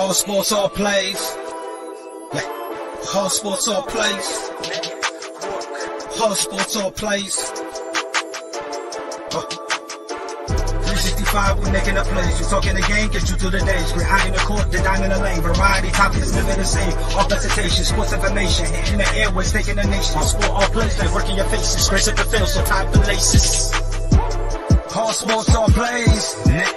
All sports, all plays. Yeah. All sports, all plays. All sports, all plays. 365, we making a place. You talking the game, get you through the days. We're high in the court, the dime in the lane. Variety, topics, living the same. All presentation, sports information. In the airways, taking the nation. All sport, all plays, they working your faces. Grace at the field, so tie the laces. All sports, all plays. Yeah.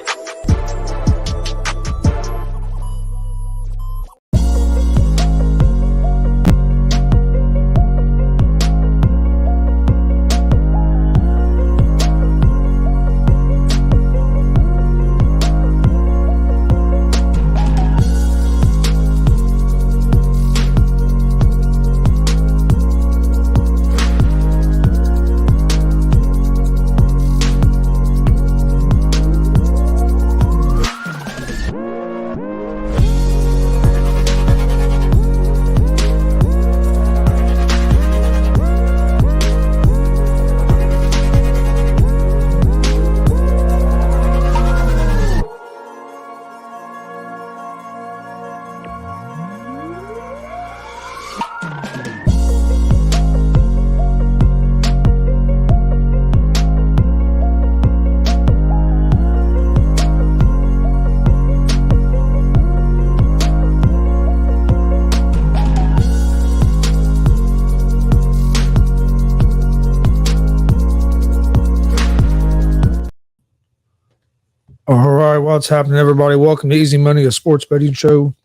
All right, what's happening, everybody? Welcome to Easy Money, a sports betting show.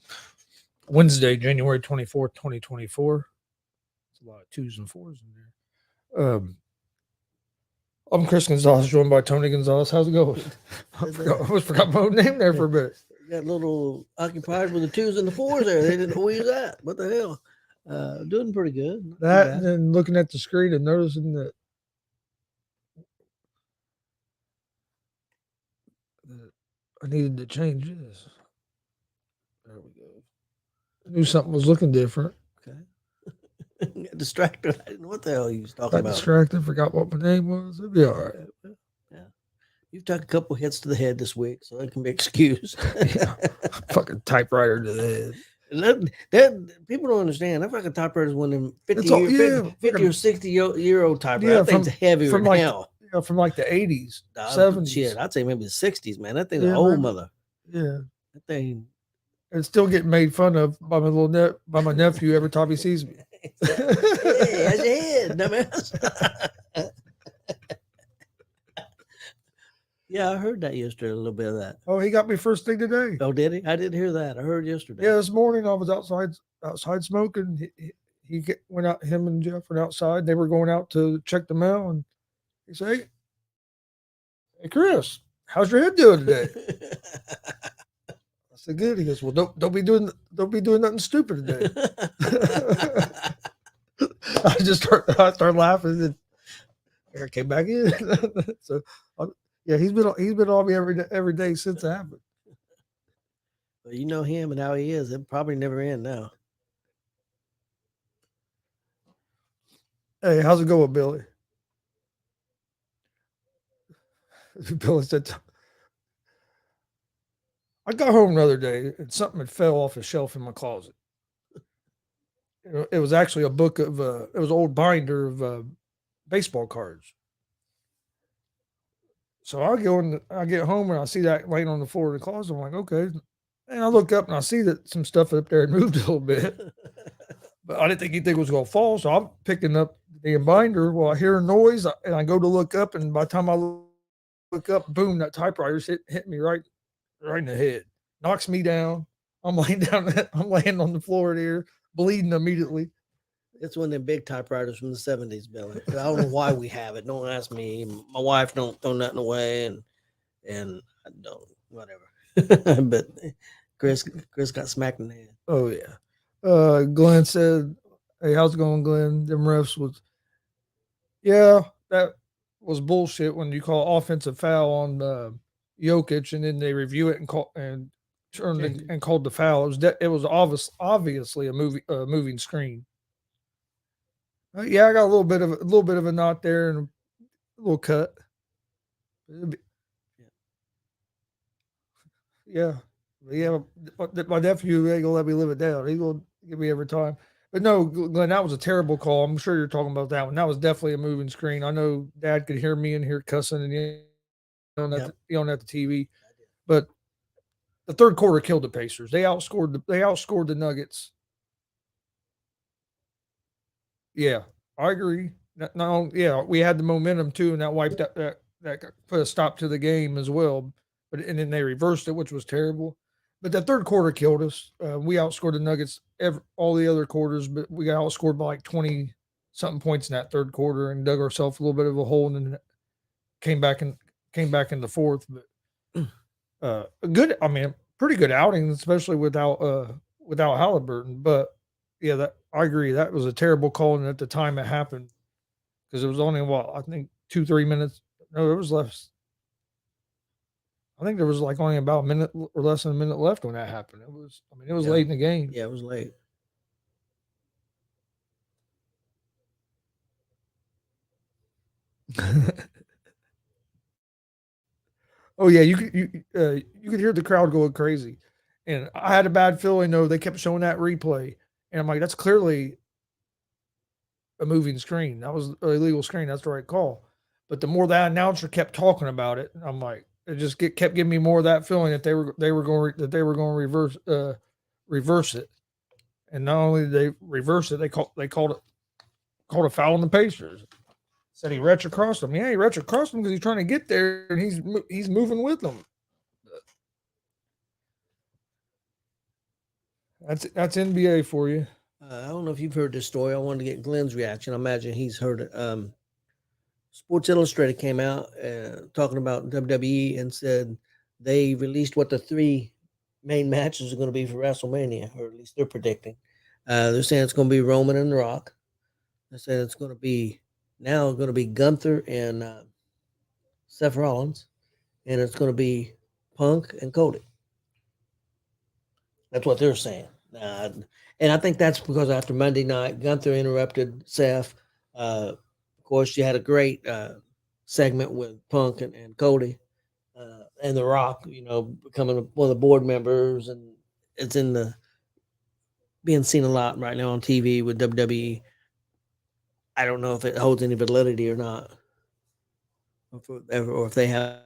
Wednesday, January 24th, 2024. It's a lot of twos and fours in there. I'm Chris Gonzalez, joined by Tony Gonzalez. How's it going? I forgot my own name there for a bit. Got a little occupied with the twos and the fours there. They didn't know who he was at. What the hell? Doing pretty good. Not too That bad. and then looking at the screen and noticing that I needed to change this. There we go. I knew something was looking different. Okay. Got distracted. I didn't know what the hell he was talking Got about. distracted, forgot what my name was. It'll be all right. Yeah. You've took a couple hits to the head this week, so that can be excused. Yeah. Fucking typewriter to the head. that people don't understand. That fucking typewriter is one of them 50 or 60 year old typewriter. Yeah, That thing's heavier from than like- hell. Yeah, from like the 80s, Nah, 70s. Shit, I'd say maybe the 60s, man. That thing's Yeah, an old maybe. mother. Yeah. That thing. And still getting made fun of by my by my nephew every time he sees me. Hey, how's your head, dumbass? Yeah, I heard that yesterday, a little bit of that. Oh, he got me first thing today. Oh, did he? I didn't hear that. I heard yesterday. Yeah, this morning I was outside smoking. Went out. Him and Jeff went outside. They were going out to check the mail, and he said, "Hey, Chris, how's your head doing today?" I said, "Good." He goes, "Well, don't be doing nothing stupid today." I started laughing, and Eric came back in. So, yeah, he's been on me every day since it happened. Well, you know him and how he is. It probably never end now. Hey, how's it going, Billy? Billy said, I got home the other day and something had fell off a shelf in my closet. It was actually a book of, it was an old binder of baseball cards. So I get home and I see that laying on the floor of the closet. I'm like, okay. And I look up and I see that some stuff up there had moved a little bit. But I didn't think anything was going to fall. So I'm picking up the binder. Well, I hear a noise and I go to look up. And by the time I look up, boom, that typewriter's hit me right in the head. Knocks me down. I'm laying down. I'm laying on the floor there, bleeding immediately. It's one of them big typewriters from the 70s, Billy. I don't know why we have it. Don't ask me. My wife don't throw nothing away, and I don't, whatever. But Chris got smacked in the head. Oh yeah. Glenn said, "Hey, how's it going, Glenn? Them refs was, yeah, that was bullshit when you call offensive foul on Jokic and then they review it and called the foul. It was obviously a moving screen. Yeah, I got a little bit of a knot there and a little cut. Yeah. But yeah, my nephew ain't gonna let me live it down. He's gonna give me every time. But no, Glenn, that was a terrible call. I'm sure you're talking about that one. That was definitely a moving screen. I know Dad could hear me in here cussing and yelling at the TV. But the third quarter killed the Pacers. They outscored the Nuggets. Yeah, I agree. No, yeah, we had the momentum too, and that wiped out that put a stop to the game as well. But and then they reversed it, which was terrible. But that third quarter killed us. We outscored the Nuggets all the other quarters, but we got outscored by like 20 something points in that third quarter and dug ourselves a little bit of a hole, and then came back in the fourth. But a good, I mean, pretty good outing, especially without Halliburton. But yeah, that I agree. That was a terrible call, and at the time it happened, because it was only what I think 2-3 minutes. No, it was less. I think there was like only about a minute or less than a minute left when that happened. It was, I mean, it was Yeah. late in the game. Yeah, it was late. Oh yeah, you could hear the crowd going crazy, and I had a bad feeling though. They kept showing that replay, and I'm like, that's clearly a moving screen. That was an illegal screen. That's the right call. But the more that announcer kept talking about it, I'm like, it just kept giving me more of that feeling that they were going to reverse it. And not only did they reverse it, they called a foul on the Pacers. Said he retrocrossed him. Yeah, he retrocrossed him because he's trying to get there, and he's moving with them. That's NBA for you. I don't know if you've heard this story. I wanted to get Glenn's reaction. I imagine he's heard it. Sports Illustrated came out talking about WWE and said they released what the 3 main matches are going to be for WrestleMania, or at least they're predicting. They're saying it's going to be Roman and The Rock. They're saying it's going to be Gunther and Seth Rollins, and it's going to be Punk and Cody. That's what they're saying. And I think that's because after Monday night, Gunther interrupted Seth. Of course, you had a great segment with Punk and Cody and The Rock, becoming one of the board members, and it's being seen a lot right now on TV with WWE. I don't know if it holds any validity or not, or if they have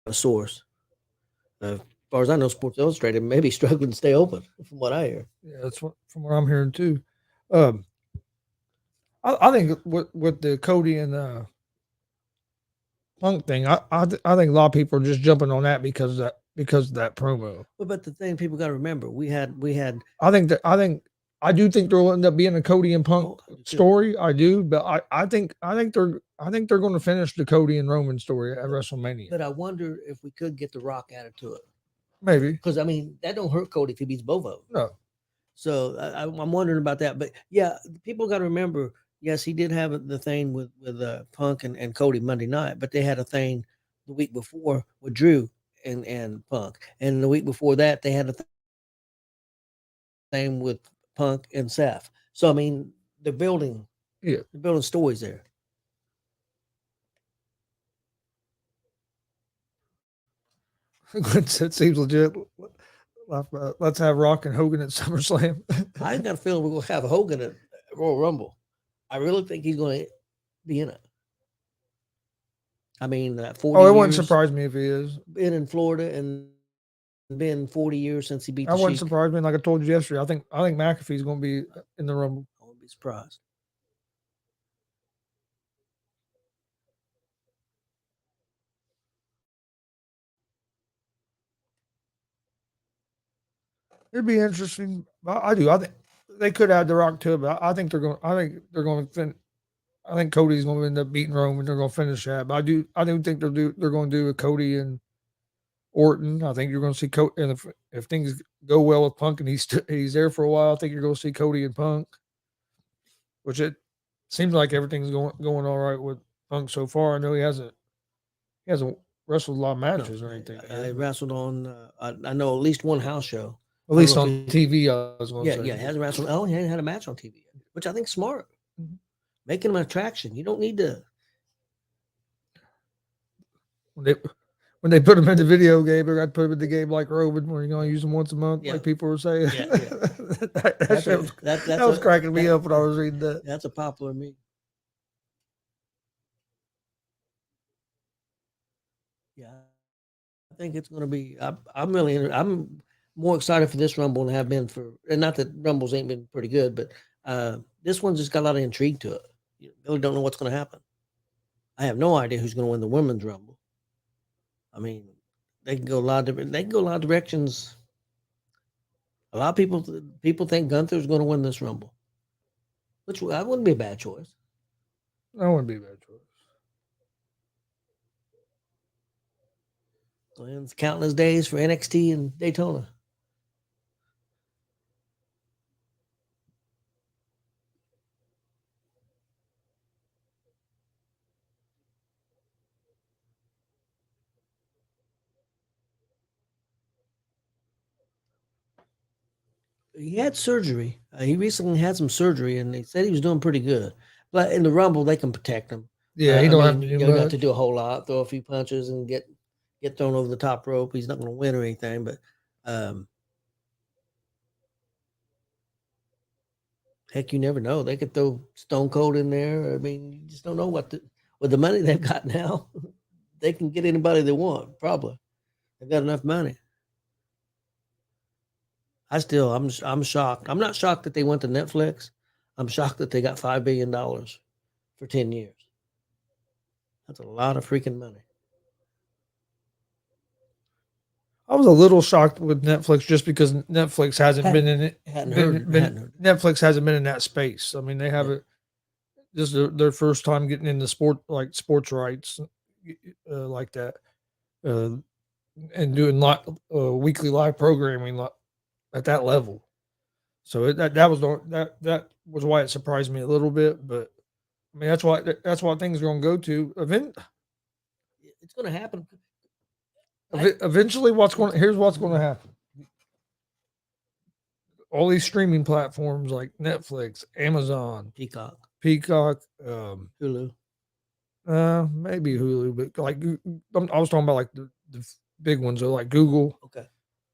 a source. As far as I know, Sports Illustrated may be struggling to stay open, from what I hear. Yeah, that's from what I'm hearing too. I think with the Cody and Punk thing, I think a lot of people are just jumping on that because of that promo. But the thing people got to remember, we had. I do think there'll end up being a Cody and Punk story. I do, but I think they're going to finish the Cody and Roman story at WrestleMania. But I wonder if we could get The Rock added to it. Maybe, because I mean that don't hurt Cody if he beats both of them. No. So I'm wondering about that. But yeah, people got to remember. Yes, he did have the thing with Punk and Cody Monday night, but they had a thing the week before with Drew and Punk, and the week before that they had a thing with Punk and Seth. So I mean, they're building stories there. It seems legit. Let's have Rock and Hogan at SummerSlam. I got a feeling we're going to have Hogan at Royal Rumble. I really think he's going to be in it. I mean, 40 years. It wouldn't surprise me if he is. Been in Florida and been 40 years since he beat the Sheik. Wouldn't surprise me. Like I told you yesterday, I think McAfee's going to be in the Rumble. I won't be surprised. It'd be interesting. I do. I think they could add The Rock to it, but I think they're going. I think Cody's going to end up beating Roman. They're going to finish that. But I do think they're going to do a Cody and Orton. I think you're going to see Cody, and if things go well with Punk and he's there for a while, I think you're going to see Cody and Punk. Which it seems like everything's going all right with Punk so far. I know he hasn't wrestled a lot of matches or anything. I wrestled on. I know at least one house show. At least on TV, I was going to say. Yeah, he hasn't wrestled. Oh, he hasn't had a match on TV yet, which I think is smart. Mm-hmm. Making him an attraction. You don't need to. When when they put them in the video game, they're going to put them in the game like Roman, where you're going to use them once a month, Yeah. like people were saying. Yeah, that was cracking me up when I was reading that. That's a popular meme. Yeah, I think it's going to be. I'm more excited for this Rumble than I have been for. And not that Rumbles ain't been pretty good, but this one's just got a lot of intrigue to it. You really don't know what's going to happen. I have no idea who's going to win the women's Rumble. I mean, they can go a lot of different. They can go a lot of directions. A lot of people think Gunther's going to win this Rumble, which that wouldn't be a bad choice. That wouldn't be a bad choice. Glenn's counting his days for NXT and Daytona. He had surgery. He recently had some surgery, and they said he was doing pretty good. But in the Rumble, they can protect him. Yeah, he don't have to you do don't have much. to do a whole lot. Throw a few punches and get thrown over the top rope. He's not going to win or anything, but heck, you never know. They could throw Stone Cold in there. I mean, you just don't know with the money they've got now. They can get anybody they want. Probably, they've got enough money. I'm shocked. I'm not shocked that they went to Netflix. I'm shocked that they got $5 billion for 10 years. That's a lot of freaking money. I was a little shocked with Netflix just because Netflix hasn't been in it. Netflix hasn't been in that space. I mean, they haven't. This is their first time getting into sports rights like that, and doing weekly live programming at that level. So that was why it surprised me a little bit. But I mean, that's why things are going to go to event. It's going to happen. Eventually, here's what's going to happen. All these streaming platforms like Netflix, Amazon, Peacock, Hulu, maybe Hulu, but like I was talking about like the big ones, so like Google,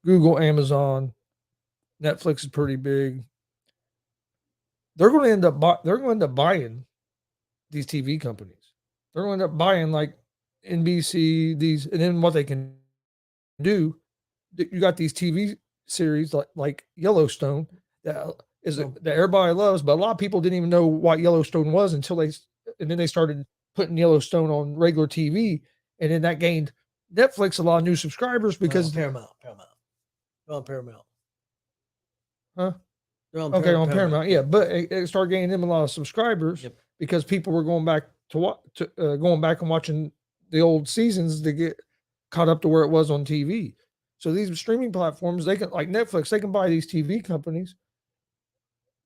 Google, Amazon, Netflix is pretty big. They're going to end up buying these TV companies. They're going to end up buying like NBC, and then what they can do, you got these TV series like Yellowstone that everybody loves, but a lot of people didn't even know what Yellowstone was until then they started putting Yellowstone on regular TV, and then that gained Netflix a lot of new subscribers because Paramount. They're on Paramount. Huh? They're on on Paramount, yeah, but it started gaining them a lot of subscribers because people were going back going back and watching the old seasons to get caught up to where it was on TV. So these streaming platforms, they can, like Netflix, they can buy these TV companies.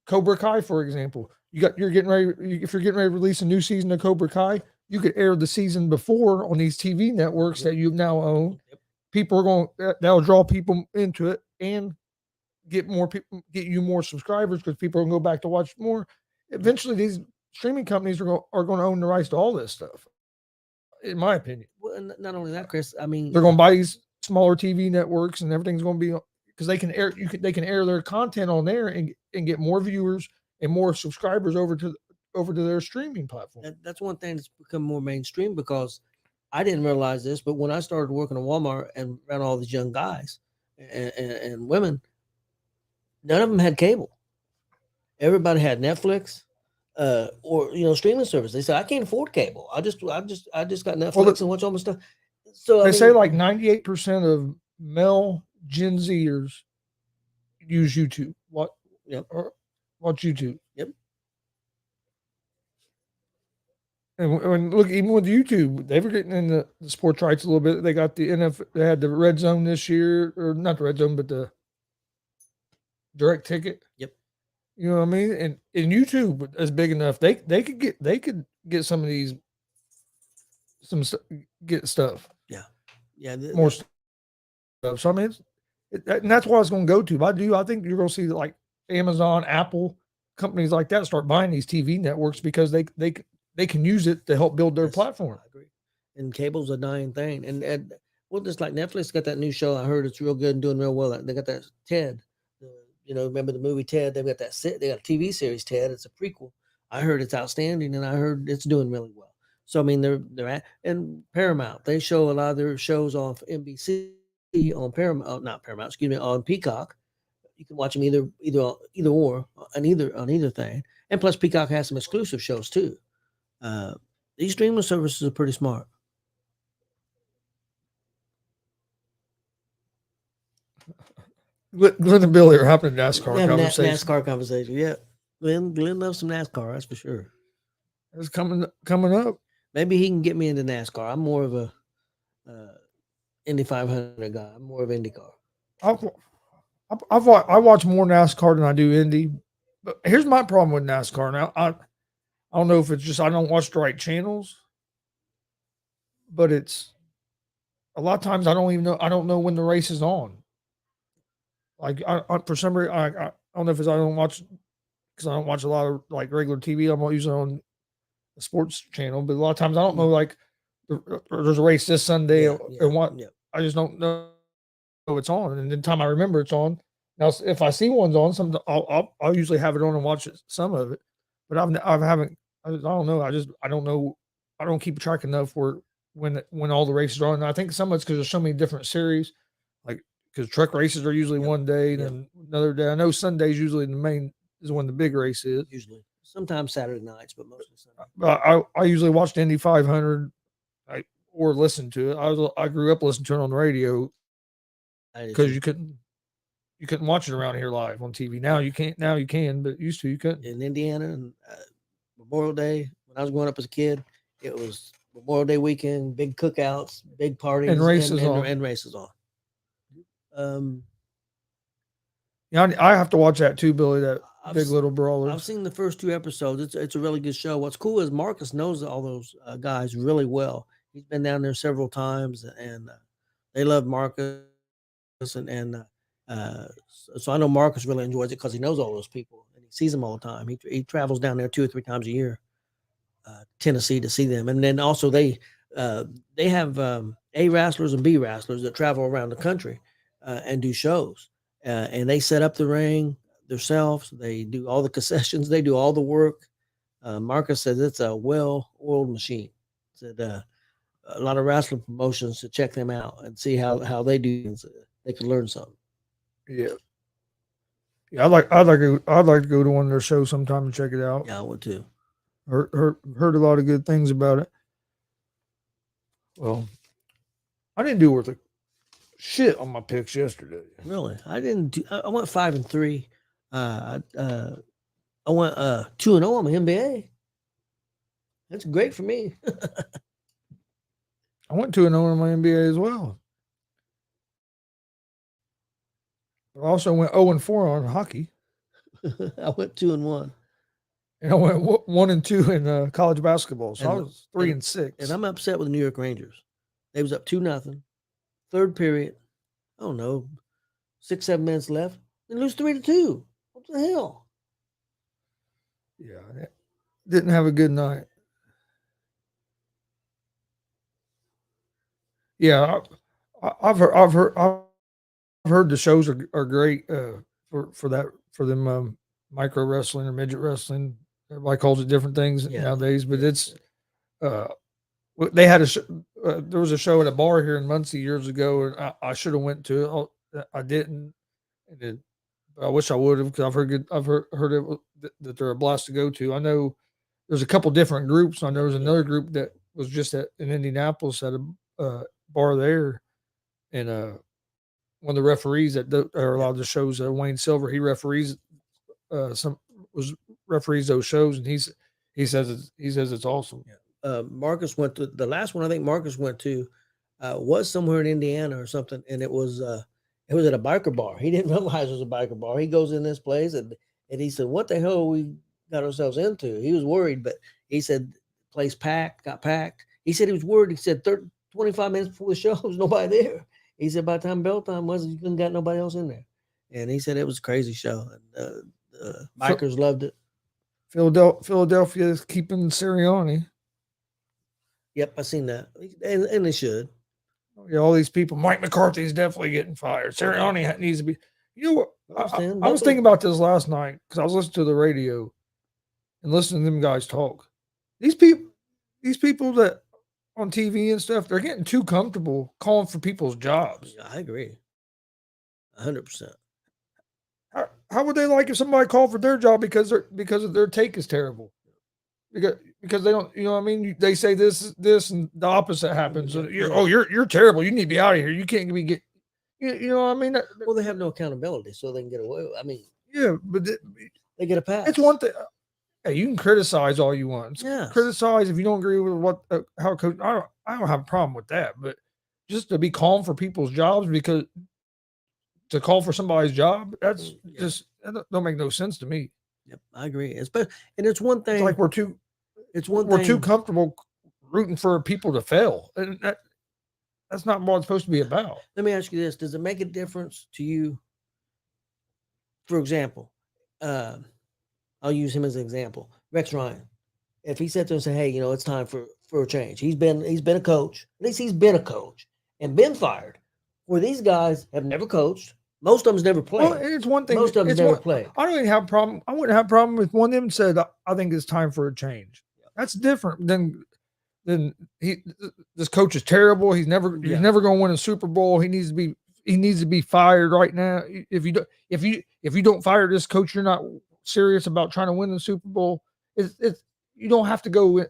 Cobra Kai, for example, if you're getting ready to release a new season of Cobra Kai, you could air the season before on these TV networks that you now own. People are that'll draw people into it and get you more subscribers because people are going to go back to watch more. Eventually, these streaming companies are going to own the rights to all this stuff, in my opinion. Well, not only that, Chris. I mean, they're going to buy these smaller TV networks, and everything's going to be because they can air. They can air their content on there and get more viewers and more subscribers over to their streaming platform. That's one thing that's become more mainstream because I didn't realize this, but when I started working at Walmart and around all these young guys and women, none of them had cable. Everybody had Netflix. Or streaming service. They said I can't afford cable. I just got Netflix and watch all my stuff. So they say like 98% of male Gen Zers use YouTube. Watch YouTube. Yep. And look, even with YouTube, they were getting in the sports rights a little bit. They got the NFL. They had the Red Zone this year, or not the Red Zone, but the Direct Ticket. Yep. You know what I mean? And YouTube is big enough. They could get some of these get stuff. Yeah. More stuff. So I mean, and that's what I was going to go to. I think you're going to see like Amazon, Apple, companies like that start buying these TV networks because they can use it to help build their platform. I agree. And cable's a dying thing. And Well, just like Netflix got that new show. I heard it's real good and doing real well. They got that Ted. Remember the movie Ted? They've got they got a TV series Ted. It's a prequel. I heard it's outstanding, and I heard it's doing really well. So I mean, they're at and Paramount. They show a lot of their shows off NBC on Paramount, not Paramount. Excuse me, on Peacock. You can watch them either or on either thing. And plus, Peacock has some exclusive shows too. These streaming services are pretty smart. Glenn and Billy are having a NASCAR Yeah, conversation. NASCAR conversation. Yeah, Glenn loves some NASCAR. That's for sure. It's coming up. Maybe he can get me into NASCAR. I'm more of a Indy 500 guy. I'm more of IndyCar. I watch more NASCAR than I do Indy. But here's my problem with NASCAR. Now I don't know if it's just I don't watch the right channels, but it's a lot of times I don't know when the race is on. Like for some reason I don't know if it's I don't watch because I don't watch a lot of like regular TV. I'm usually on the sports channel, but a lot of times I don't know like there's a race this Sunday or what. Yeah. I just don't know it's on, and the time I remember it's on. Now, if I see one's on, I'll usually have it on and watch some of it, but I don't know. I don't know. I don't keep track enough for when all the races are on. And I think some of it's because there's so many different series, like because truck races are usually one day, then another day. I know Sunday's usually the main is when the big race is. Usually, sometimes Saturday nights, but mostly Sunday. But I usually watch the Indy 500, or listen to it. I grew up listening to it on the radio because you couldn't watch it around here live on TV. Now you can't. Now you can, but used to you couldn't. In Indiana, and Memorial Day, when I was growing up as a kid, it was Memorial Day weekend, big cookouts, big parties, and races on. Yeah, I have to watch that too, Billy. That Big Little Brawler. I've seen the first 2 episodes. It's a really good show. What's cool is Marcus knows all those guys really well. He's been down there several times, and they love Marcus. And so I know Marcus really enjoys it because he knows all those people and he sees them all the time. He travels down there 2 or 3 times a year, Tennessee, to see them. And then also they have A wrestlers and B wrestlers that travel around the country and do shows. And they set up the ring themselves. They do all the concessions. They do all the work. Marcus says it's a well-oiled machine. Said a lot of wrestling promotions to check them out and see how they do things. They could learn something. Yeah. I'd like to go to one of their shows sometime and check it out. Yeah, I would too. Heard a lot of good things about it. Well, I didn't do worth a shit on my picks yesterday. Really, I didn't. I went 5-3. I went 2-0 on my NBA. That's great for me. I went 2-0 on my NBA as well. I also went 0-4 on hockey. I went 2-1. And I went 1-2 in college basketball. So I was 3-6. And I'm upset with the New York Rangers. They was up 2-0. Third period. I don't know, 6-7 minutes left. They lose 3-2. What the hell? Yeah, didn't have a good night. Yeah, I've heard the shows are great for them micro wrestling or midget wrestling. Everybody calls it different things nowadays, but it's they had there was a show at a bar here in Muncie years ago, and I should have went to it. I didn't, but I wish I would have because I've heard it, that they're a blast to go to. I know there's a couple different groups. I know there's another group that was just in Indianapolis at a bar there, and one of the referees that are a lot of the shows, Wayne Silver, he referees referees those shows, and he says it's awesome. Marcus went to the last one. I think Marcus went to was somewhere in Indiana or something, and it was at a biker bar. He didn't realize it was a biker bar. He goes in this place and he said, "What the hell we got ourselves into?" He was worried, but he said, "Place got packed." He said he was worried. He said 25 minutes before the show, there was nobody there. He said by the time bell time was, you couldn't got nobody else in there. And he said it was a crazy show. And bikers loved it. Philadelphia is keeping Sirianni. Yep, I seen that, and they should. Yeah, all these people. Mike McCarthy's definitely getting fired. Sirianni needs to be. You know what? I was thinking about this last night because I was listening to the radio and listening to them guys talk. These people that on TV and stuff, they're getting too comfortable calling for people's jobs. I agree. 100%. How would they like if somebody called for their job because their take is terrible? Because they don't, you know what I mean? They say this and the opposite happens. You're terrible. You need to be out of here. You can't be you know what I mean? Well, they have no accountability, so they can get away. I mean, yeah, but they get a pass. It's one thing. Hey, you can criticize all you want. Yeah, criticize if you don't agree with what how coach. I don't have a problem with that, but just to be calm for people's jobs because to call for somebody's job, that's just that don't make no sense to me. Yep, I agree. And it's one thing. It's like we're too comfortable rooting for people to fail, and that's not what it's supposed to be about. Let me ask you this: does it make a difference to you? For example, I'll use him as an example. Rex Ryan. If he sat there and said, "Hey, it's time for a change," he's been a coach. At least he's been a coach and been fired. Where these guys have never coached. Most of them's never played. Well, it's one thing. Most of them never played. I don't even have a problem. I wouldn't have a problem if one of them said, "I think it's time for a change." That's different than this coach is terrible. He's never going to win a Super Bowl. He needs to be fired right now. If you don't fire this coach, you're not serious about trying to win the Super Bowl. You don't have to go.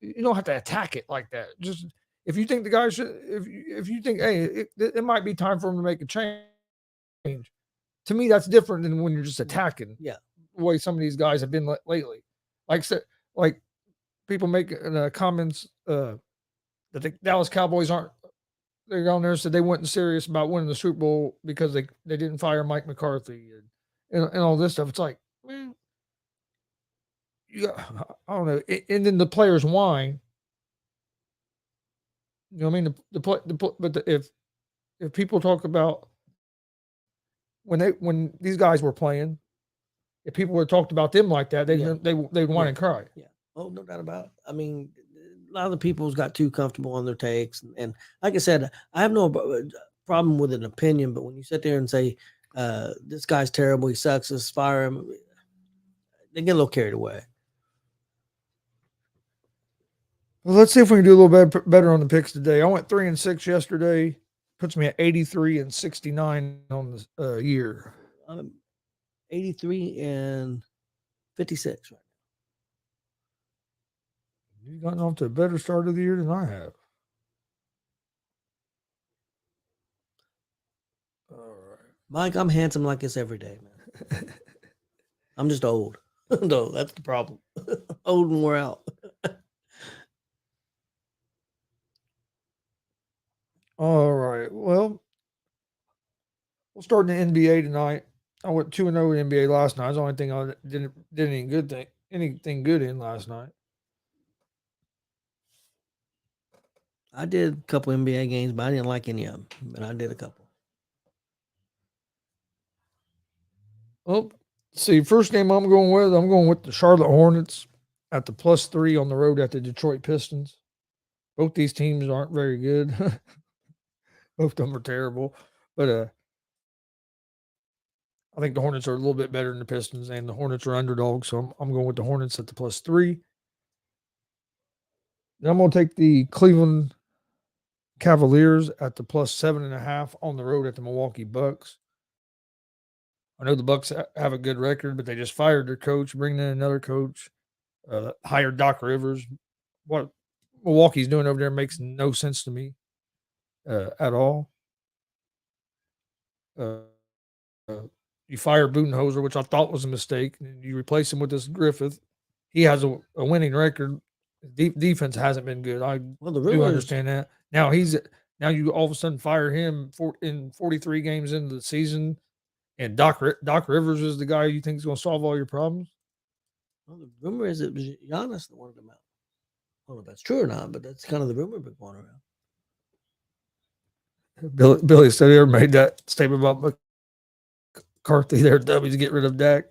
You don't have to attack it like that. Just if you think the guy should, if you think, hey, it might be time for him to make a change. To me, that's different than when you're just attacking. Yeah, the way some of these guys have been lately. Like people make comments that the Dallas Cowboys aren't. They're on there and said they weren't serious about winning the Super Bowl because they didn't fire Mike McCarthy and all this stuff. It's like, man, I don't know. And then the players whine. You know what I mean? If people talk about when these guys were playing, if people would have talked about them like that, they'd whine and cry. Yeah. Oh, no doubt about it. I mean, a lot of the people's got too comfortable on their takes. And like I said, I have no problem with an opinion, but when you sit there and say, this guy's terrible, he sucks, let's fire him, they get a little carried away. Well, let's see if we can do a little bit better on the picks today. I went 3-6 yesterday. Puts me at 83-69 on the year. 83-56 right now. You've gotten off to a better start of the year than I have. All right. Mike, I'm handsome like this every day, man. I'm just old. No, that's the problem. Old and wore out. All right. Well, we'll start in the NBA tonight. I went 2-0 in NBA last night. It's the only thing I did anything good in last night. I did a couple NBA games, but I didn't like any of them. But I did a couple. Well, see, first game I'm going with the Charlotte Hornets at the +3 on the road at the Detroit Pistons. Both these teams aren't very good. Both of them are terrible. But I think the Hornets are a little bit better than the Pistons, and the Hornets are underdogs, so I'm going with the Hornets at the +3. Then I'm going to take the Cleveland Cavaliers at the +7.5 on the road at the Milwaukee Bucks. I know the Bucks have a good record, but they just fired their coach, bringing in another coach, hired Doc Rivers. What Milwaukee's doing over there makes no sense to me at all. You fire Budenholzer, which I thought was a mistake, and you replace him with this Griffith. He has a winning record. Defense hasn't been good. I do understand that. Now you all of a sudden fire him in 43 games into the season, and Doc Rivers is the guy you think is going to solve all your problems. Well, the rumor is it was Giannis that wanted him out. I don't know if that's true or not, but that's kind of the rumor going around. Billy said he ever made that statement about McCarthy there. W's get rid of Dak.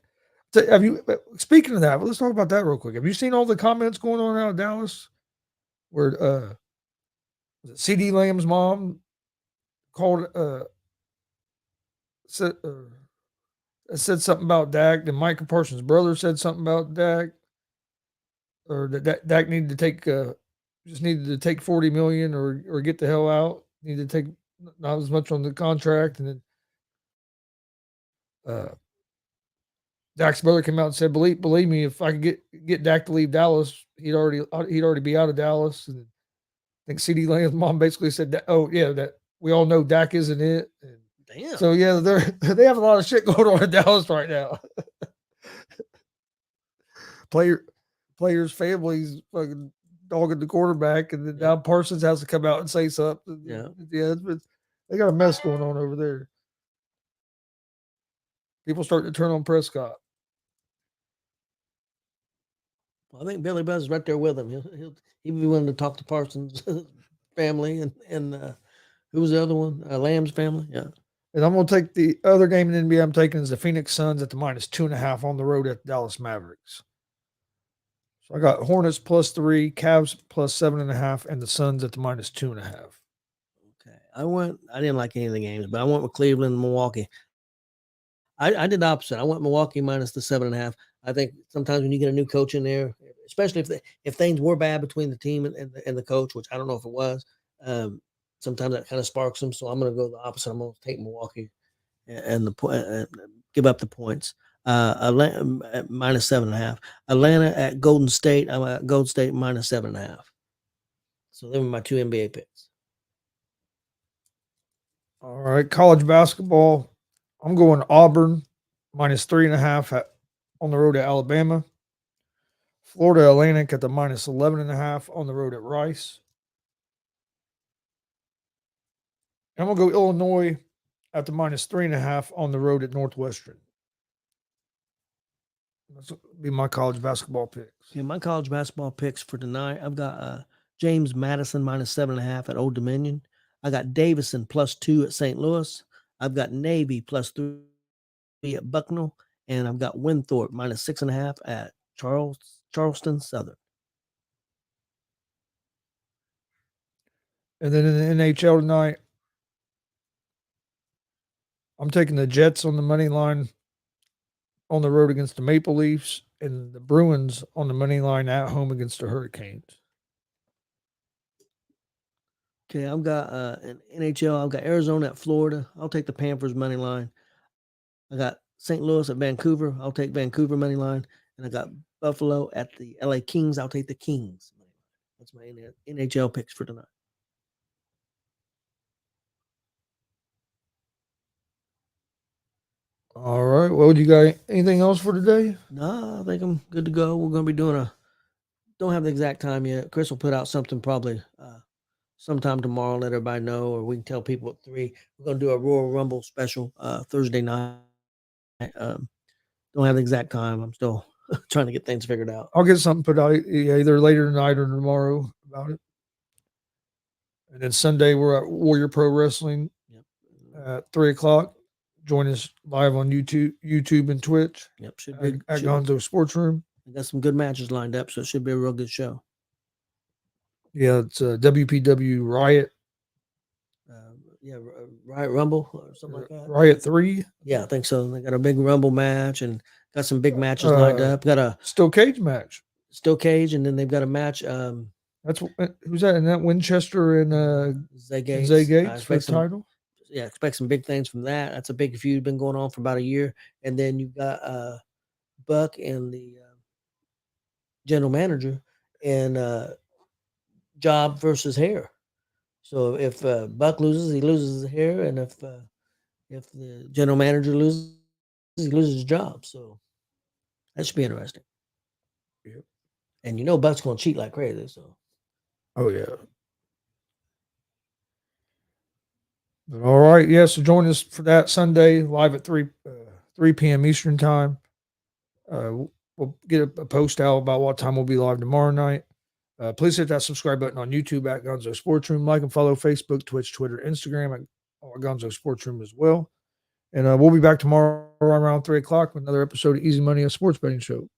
Have you? Speaking of that, let's talk about that real quick. Have you seen all the comments going on out of Dallas, where CD Lamb's mom called said something about Dak. Then Michael Parsons' brother said something about Dak, or that Dak needed to take just needed to take 40 million or get the hell out. Needed to take not as much on the contract, and then Dak's brother came out and said, "Believe me, if I could get Dak to leave Dallas, he'd already be out of Dallas." And I think CeeDee Lamb's mom basically said that. Oh yeah, that we all know Dak isn't it. And Damn. so yeah, they have a lot of shit going on in Dallas right now. Players, families, fucking dogging the quarterback, and then now Parsons has to come out and say something. Yeah, they got a mess going on over there. People starting to turn on Prescott. Well, I think Billy Buzz is right there with him. He'll be willing to talk to Parsons' family and who was the other one? Lamb's family. Yeah. And I'm going to take the other game in the NBA I'm taking is the Phoenix Suns at the -2.5 on the road at the Dallas Mavericks. So I got Hornets +3, Cavs +7.5, and the Suns at the -2.5. Okay. I didn't like any of the games, but I went with Cleveland and Milwaukee. I did the opposite. I went Milwaukee minus the 7.5. I think sometimes when you get a new coach in there, especially if things were bad between the team and the coach, which I don't know if it was, sometimes that kind of sparks them. So I'm going to go the opposite. I'm going to take Milwaukee and give up the points. Atlanta at -7.5. Atlanta at Golden State. I'm at Golden State -7.5. So them are my two NBA picks. All right, college basketball. I'm going Auburn -3.5 on the road at Alabama. Florida Atlantic at the -11.5 on the road at Rice. I'm going to go Illinois at the -3.5 on the road at Northwestern. That's be my college basketball picks. Okay, my college basketball picks for tonight. I've got James Madison -7.5 at Old Dominion. I got Davidson +2 at St. Louis. I've got Navy +3 at Bucknell, and I've got Winthrop -6.5 at Charleston Southern. And then in the NHL tonight, I'm taking the Jets on the money line on the road against the Maple Leafs, and the Bruins on the money line at home against the Hurricanes. Okay, I've got an NHL. I've got Arizona at Florida. I'll take the Panthers money line. I got St. Louis at Vancouver. I'll take Vancouver money line. And I got Buffalo at the LA Kings. I'll take the Kings. That's my NHL picks for tonight. All right. Well, you got anything else for today? No, I think I'm good to go. We're going to be doing don't have the exact time yet. Chris will put out something probably sometime tomorrow, let everybody know, or we can tell people at 3. We're going to do a Royal Rumble special Thursday night. Don't have the exact time. I'm still trying to get things figured out. I'll get something put out either later tonight or tomorrow about it. And then Sunday, we're at Warrior Pro Wrestling at 3 o'clock. Join us live on YouTube and Twitch. Yep, at Gonzo Sports Room. We got some good matches lined up, so it should be a real good show. Yeah, it's WPW Riot. Riot Rumble or something like that. Riot 3. Yeah, I think so. They got a big Rumble match and got some big matches lined up. Got a Steel Cage match. Steel Cage, and then they've got a match. That's who's that? And that Winchester and Zay Gates. For the title. Yeah, expect some big things from that. That's a big feud, been going on for about a year. And then you've got Buck and the general manager and Job versus Hair. So if Buck loses, he loses his hair, and if the general manager loses, he loses his job. So that should be interesting. Yep. And Buck's going to cheat like crazy. So. Oh yeah. But all right, yeah. So join us for that Sunday live at 3 p.m. Eastern time. We'll get a post out about what time we'll be live tomorrow night. Please hit that subscribe button on YouTube at Gonzo Sports Room. Like and follow Facebook, Twitch, Twitter, Instagram at Gonzo Sports Room as well. And we'll be back tomorrow around 3 o'clock with another episode of Easy Money, a sports betting show.